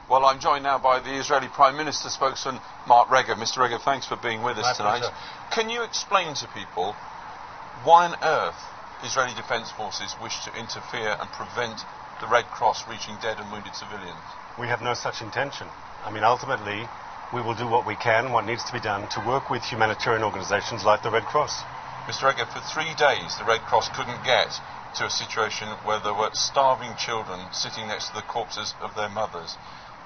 Well, I'm joined now by the Israeli Prime Minister spokesman, Mark Regev. Mr. Regev, thanks for being with us tonight. Can you explain to people why on earth Israeli Defence Forces wish to interfere and prevent the Red Cross reaching dead and wounded civilians? We have no such intention. I mean, ultimately, we will do what we can, what needs to be done, to work with humanitarian organisations like the Red Cross. Mr. Regev, for 3 days the Red Cross couldn't get to a situation where there were starving children sitting next to the corpses of their mothers.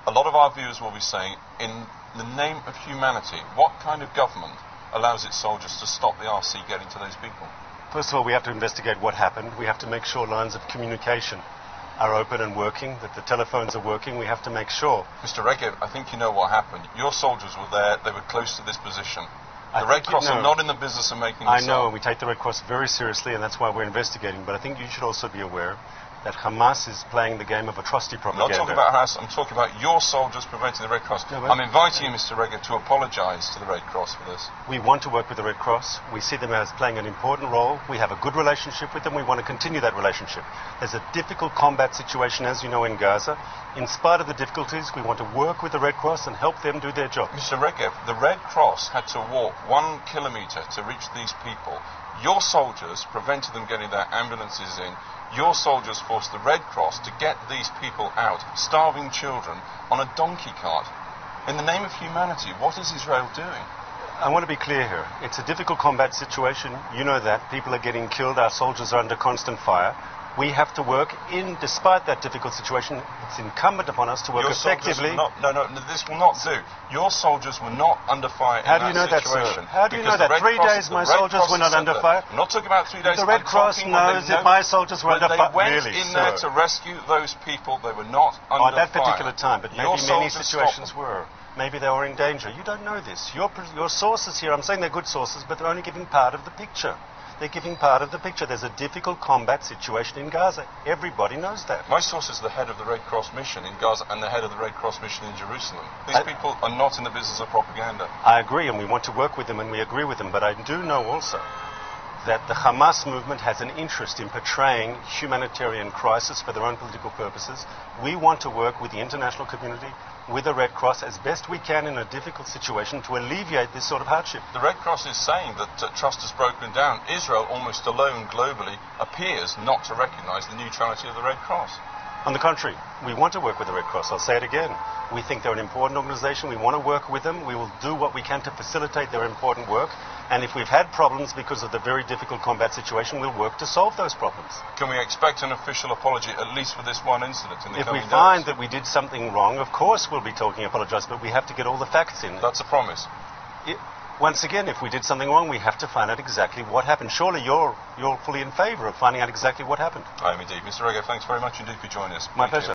A lot of our viewers will be saying, in the name of humanity, what kind of government allows its soldiers to stop the RC getting to those people? First of all, we have to investigate what happened. We have to make sure lines of communication are open and working, that the telephones are working. We have to make sure. Mr. Regev, I think you know what happened. Your soldiers were there, they were close to this position. The Red Cross are not in the business of making this I know, and we take the Red Cross very seriously, and that's why we're investigating. But I think you should also be aware that Hamas is playing the game of atrocity propaganda. I'm not talking about Hamas, I'm talking about your soldiers preventing the Red Cross. No, I'm inviting you, Mr. Regev, to apologise to the Red Cross for this. We want to work with the Red Cross. We see them as playing an important role. We have a good relationship with them. We want to continue that relationship. There's a difficult combat situation, as you know, in Gaza. In spite of the difficulties, we want to work with the Red Cross and help them do their job. Mr. Regev, the Red Cross had to walk 1 kilometre to reach these people. Your soldiers prevented them getting their ambulances in. Your soldiers forced the Red Cross to get these people out, starving children, on a donkey cart. In the name of humanity, what is Israel doing? I want to be clear here. It's a difficult combat situation. You know that. People are getting killed. Our soldiers are under constant fire. We have to work despite that difficult situation. It's incumbent upon us to work effectively. No, this will not do. Your soldiers were not under fire in that situation. How do you know that, sir? How do you know that? 3 days my soldiers were not under fire? I'm not talking about 3 days. The Red Cross knows that my soldiers were under fire. They went in there to rescue those people. They were not under fire. At that particular time, but maybe many situations were. Maybe they were in danger. You don't know this. Your sources here, I'm saying they're good sources, but they're only giving part of the picture. They're giving part of the picture. There's a difficult combat situation in Gaza. Everybody knows that. My source is the head of the Red Cross mission in Gaza and the head of the Red Cross mission in Jerusalem. These people are not in the business of propaganda. I agree, and we want to work with them, and we agree with them. But I do know also that the Hamas movement has an interest in portraying humanitarian crisis for their own political purposes. We want to work with the international community, with the Red Cross, as best we can in a difficult situation to alleviate this sort of hardship. The Red Cross is saying that trust has broken down. Israel, almost alone globally, appears not to recognise the neutrality of the Red Cross. On the contrary, we want to work with the Red Cross. I'll say it again. We think they're an important organisation. We want to work with them. We will do what we can to facilitate their important work. And if we've had problems because of the very difficult combat situation, we'll work to solve those problems. Can we expect an official apology, at least for this one incident, in the coming days? If we find that we did something wrong, of course we'll be talking apologise, but we have to get all the facts in. That's a promise. Once again, if we did something wrong, we have to find out exactly what happened. Surely you're fully in favour of finding out exactly what happened. I am indeed. Mr. Regev, thanks very much indeed for joining us. My pleasure.